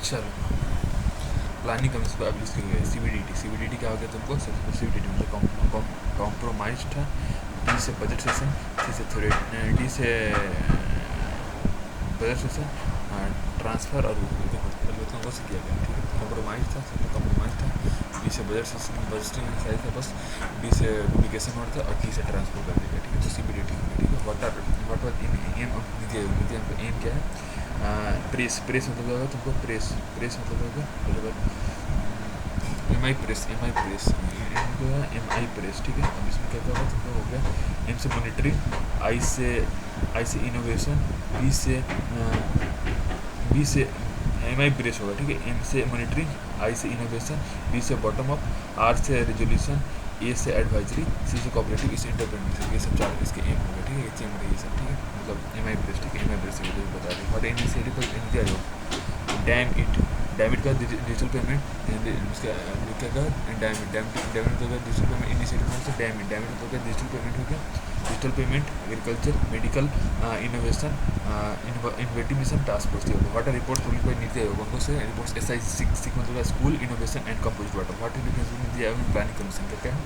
चलो, planning commission को एब्लिश की गई। सीबीडीटी क्या हो गया तुमको? सीबीडीटी मतलब कॉम्प्रोमाइज था। डी से बजट सेशन, डी से बजट सेशन, ट्रांसफ़र और तुमको से किया गया, ठीक है। कॉम्प्रोमाइज था, कॉम्प्रोमाइज था। बी से बजट सेशन, बजटिंग साइज था बस। डी से डुप्लीकेशन और था, और डी से ट्रांसफर कर दिया, ठीक है। तो सीबीडीटी हो गया, ठीक है। What R M of NITI Aayog? NITI Aayog का एम क्या है? प्रेस मतलब होगा तुमको, प्रेस मतलब होगा एम आई प्रेस, ठीक है। अब इसमें क्या होगा तुमको? हो गया एम से मॉनिटरिंग, आई से इनोवेशन, बी से एम आई प्रेस होगा, ठीक है। एम से मॉनिटरिंग, आई से इनोवेशन, बी से बॉटम अप, आर से रेजोल्यूशन, ए से एडवाइजरी, सी से कोऑपरेटिव, इस इंटरप्रेन्योरशिप, ये सब चार इसके एम हो गए, ठीक है। ये चेम रही है सब, ठीक है। मतलब एम आई प्रेस, ठीक है। एम आई प्रेस बता दें। और इनिशिएटिव पर नीति आयोग, डैम इट का डिजिटल पेमेंट, उसका क्या कहा? डैम इट हो गया डिजिटल पेमेंट इनिशिएटिव कौन सा? डैम इट हो गया डिजिटल पेमेंट हो गया। Digital payment, agriculture, medical, innovation, innovative mission, task force. What are reports publish by NITI Aayog? कौन से रिपोर्ट्स? एस आई सिक्स मतलब school, innovation and composite water. What is difference between NITI Aayog and planning commission? क्या है?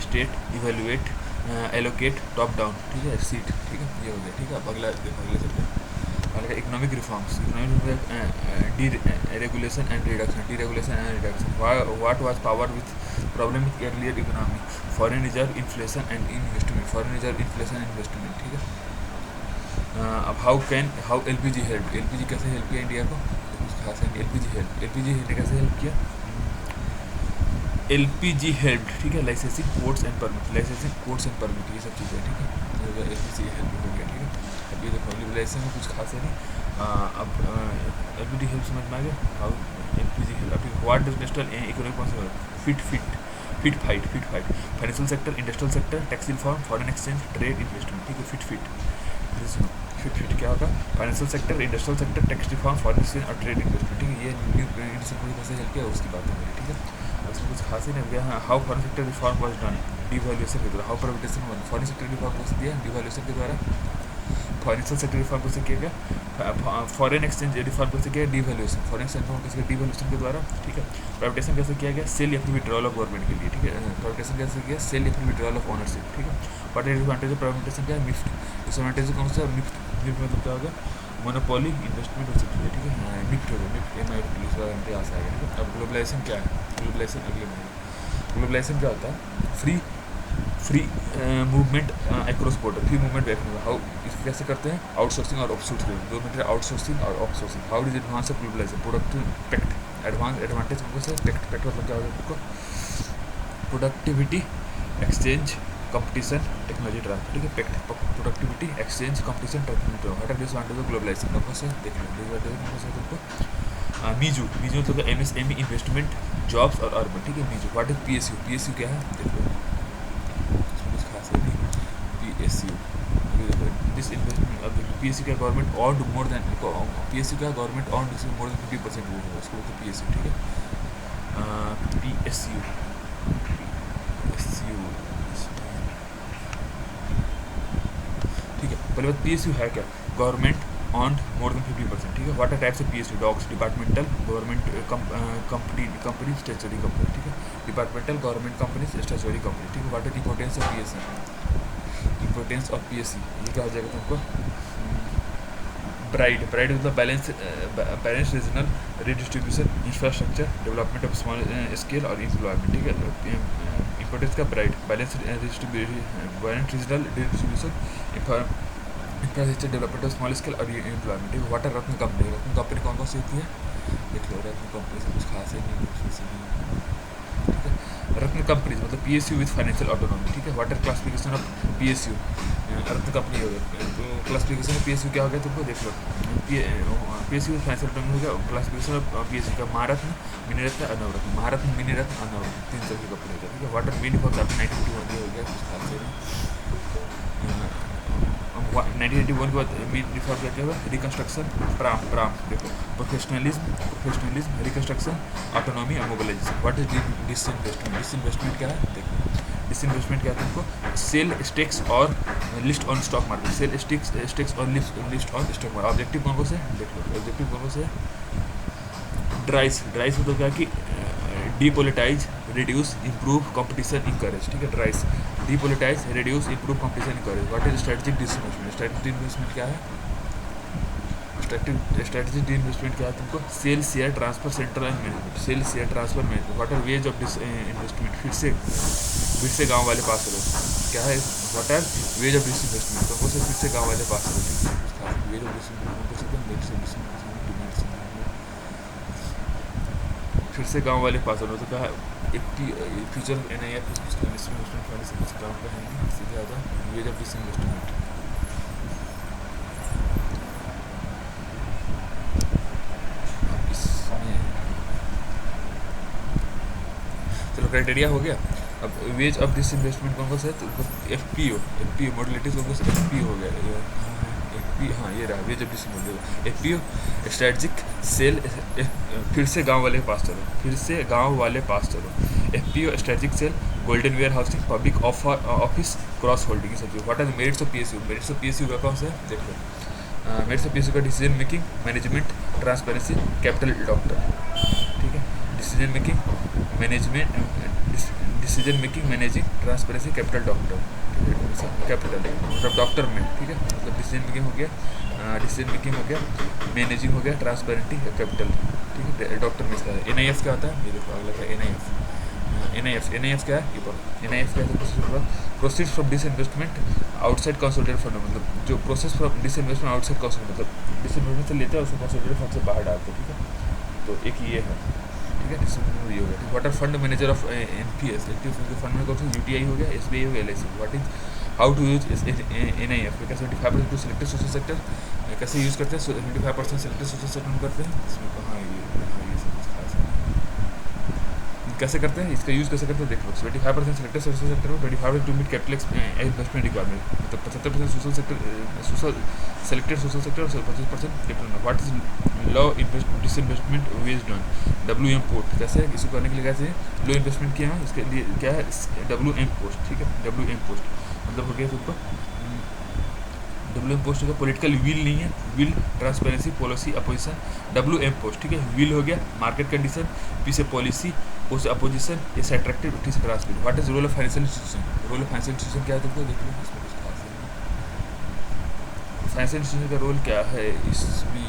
State evaluate, allocate, top down, ठीक है। Seat, ठीक है। ये हो गया, ठीक है। अब अगला देखो, अगले चलते हैं। अगला economic reforms, deregulation and reduction. What was power with problem with earlier economy? Foreign reserve, inflation and investment, ठीक है। अब हाउ एलपीजी हेल्प? एलपीजी कैसे हेल्प किया इंडिया को? कुछ खास है। एलपीजी कैसे हेल्प किया? एलपीजी हेल्प, ठीक है। लाइसेंसिंग, कोड्स एंड परमिट, ये सब चीज़ें, ठीक है। एलपीजी हेल्प हो गया, ठीक है। अब ये देखो, लिबरलाइजेशन में कुछ खास है नहीं। अब एलपीजी हेल्प समझ में आ गया। हाउ एलपीजी हेल्प, ठीक है। What does national economic policy? Fit fight, financial sector, industrial sector, tax reform, foreign exchange, trade, investment, ठीक है। फिट क्या होगा? Financial sector, industrial sector, tax reform, foreign exchange और ट्रेड इन्वेस्टमेंट, ठीक है। ये न्यू कैसे हेल्प किया उसकी बात है मेरी, ठीक है। उसमें कुछ खास ही नहीं गया। हाँ, how foreign sector reform was done? Devaluation के द्वारा। How privatisation one? Foreign sector reform कैसे दिया? डिवैल्यूएशन के द्वारा। फाइनेंशियल सेक्टर रिफॉर्म कैसे किया गया? फॉरेन एक्सचेंज रिफॉर्म कैसे किया? डिवैल्यूएशन। फॉरेन एक्सचेंज रिफॉर्म कैसे किया? डिवैल्यूएशन के द्वारा, ठीक है। प्राइवेटाइजेशन कैसे किया गया? सेल या फिर विड्रॉल ऑफ गवर्नमेंट के लिए, ठीक है। प्राइवेटाइजेशन कैसे किया? सेल या फिर विड्रॉल ऑफ ओनरशिप, ठीक है। बट एडवांटेज ऑफ प्राइवेटाइजेशन क्या है? मिक्स्ड। डिसएडवांटेज कौन सा? मिक्स्ड मतलब क्या होगा? मोनोपोली, इन्वेस्टमेंट हो सकती है, ठीक है। मिक्स्ड हो गया, मिक्स्ड एम आई पुलिस वाला इम्तिहास आ गया, ठीक है। अब ग्लोबलाइजेशन क्या है? ग्लोबलाइजेशन अगले में। ग्लोबलाइजेशन क्या होता है? Free movement across border, free movement back में। हाउ इसको कैसे करते हैं? आउटसोर्सिंग और ऑफसोर्सिंग, दो मीटर आउटसोर्सिंग और offsourcing. How is advance of globalization? Productive advantage कौन सा? पैक्ट मतलब क्या होगा आपको? Productivity, exchange, competition, technology transfer, ठीक है। Pact productivity, exchange, competition, technology transfer. What are disadvantage of globalization? कौन सा देख लो? डिसएडवांटेज कौन सा तुमको? मीजू मतलब एमएसएमई, इन्वेस्टमेंट, जॉब्स और अर्बन, ठीक है। मीजू। व्हाट इज पीएसयू क्या है? देखो कुछ खास है नहीं। पीएसयू दिस इन्वेस्टमेंट, अब देखो पीएसयू क्या? Government owned more than, PSU क्या? गवर्नमेंट ऑन्ड मोर देन 50% वो होगा, उसको बोलते हैं पीएसयू, ठीक है। पीएसयू ठीक है। पहले बात पीएसयू है क्या? गवर्नमेंट ऑन्ड मोर देन 50%, ठीक है। What are types of PSU? Dogs, departmental, government company, statutory company, ठीक है। Departmental, government company, statutory company, ठीक है। What are importance of PSU? Importance of PSU ये क्या हो जाएगा तुमको? ब्राइड मतलब balance regional redistribution, infrastructure, development of small scale और एम्प्लॉयमेंट, ठीक है। इंपॉर्टेंस का bride, balance regional redistribution, infrastructure, development of small scale और एम्प्लॉयमेंट, ठीक है। वाटर रत्न कंपनी कौन सी होती है? देख लो, रत्न कंपनी से कुछ खास है नहीं, ठीक है। रत्न कंपनीज मतलब पीएसयू विद फाइनेंशियल ऑटोनॉमी, ठीक है। Water classification of PSU, Ratna company हो गया। तो क्लासिफिकेशन ऑफ पीएसयू क्या हो गया तुमको? देख लो, पीएसयू विद फाइनेंशियल ऑटोनॉमी हो गया। क्लासिफिकेशन ऑफ पीएसयू का महारत्न, मिनीरत्न और नवरत्न। महारत्न, मिनीरत्न और नवरत्न, 3 तरह की कंपनी हो गया, ठीक है। वाटर मेन फॉर 1981 हो गया, कुछ खास है नहीं। 1981 के बाद मेन रिफॉर्म क्या हुआ? रिकन्स्ट्रक्शन, प्राम देखो, प्रोफेशनलिज्म, रिकन्स्ट्रक्शन, ऑटोनॉमी और mobilisation. What is disinvestment? Disinvestment क्या है? देखो, डिसइन्वेस्टमेंट क्या है तुमको, सेल स्टेक्स और list on stock market, sell stakes और list on stock market. Objective कौन से देख लो, ऑब्जेक्टिव कौन से ड्राइस मतलब क्या कि depoliticise, reduce, improve competition, encourage, ठीक है। ड्राइस, depoliticise, reduce, improve competition, encourage. What is strategic disinvestment, strategic investment क्या है, स्ट्रेटेजिक इन्वेस्टमेंट क्या है तुमको, sell share transfer central and management, sell share transfer management. What are ways of investment, फिर से गांव वाले पास करो, क्या है, what are ways of disinvestment, कौन से फिर से गांव वाले पास करो, वेज ऑफ डिसइन्वेस्टमेंट, फिर से गांव वाले पास करो। तो क्या है, फ्यूचर NIF इन्वेस्टमेंट वाले से कुछ काम का है नहीं, सीधे आता वेज ऑफ डिसइन्वेस्टमेंट। चलो क्राइटेरिया हो गया। अब वेज ऑफ दिस इन्वेस्टमेंट कौन सा है, तो FPO मॉडलिटीज हो गया, FPO हो गया, हाँ ये रहा ways of this investment. FPO strategic sale, फिर से गांव वाले पास चलो, फिर से गांव वाले पास चलो। FPO strategic sale, golden warehousing, public office, cross holding, सब। What are the merits of PSU, merits of PSU का कौन सा है देख लो, मेरिट्स ऑफ PSU का decision making, management, transparency, capital doctor, ठीक है। Decision making, managing, transparency, capital doctor, capital मतलब डॉक्टर में, ठीक है। मतलब डिसीजन मेकिंग हो गया, मैनेजिंग हो गया, ट्रांसपेरेंटी, कैपिटल, ठीक है। डॉक्टर में इसका NIF क्या होता है, ये देखो अगला क्या NIF क्या है, ये पढ़ो। NIF क्या है, proceeds from disinvestment outside consolidated fund, मतलब जो process from disinvestment outside consolidated, मतलब डिसइन्वेस्टमेंट से लेते हैं उसको कंसोलिडेटेड फंड से बाहर डालते हैं, ठीक है। तो एक ये है, ठीक है, डिसइन्वेस्टमेंट ये हो गया। What are fund manager of NPS, fund में कौन सा, UTI हो गया, SBI हो गया, LIC। What is how to use NIF, क्या 75% टू सिलेक्टेड सोशल सेक्टर, कैसे यूज़ करते हैं, 75% सिलेक्टेड सोशल सेक्टर में करते हैं, इसमें कहाँ ये सब कुछ खास है, कैसे करते हैं, इसका यूज़ कैसे करते हैं देख लो। 75% सिलेक्टेड सोशल सेक्टर में, 25% to meet capital investment requirement, मतलब 75% social sector, selected social sector और 25% capital. What is low disinvestment based on WM post, कैसे इसको करने के लिए कैसे लो इन्वेस्टमेंट किया है, इसके लिए क्या है WM पोस्ट, ठीक है। WM पोस्ट मतलब हो गया उसको, WM पोस्ट का पॉलिटिकल विल नहीं है, will, transparency, policy, opposition, WM post, ठीक है। विल हो गया मार्केट कंडीशन, P से पॉलिसी, O से अपोजिशन, A से अट्रैक्टिव, T से transparent. What is role of financial institution, role of financial institution क्या है तुमको देख लो, इसमें कुछ खास है। फाइनेंशियल इंस्टीट्यूशन का रोल क्या है इसमें,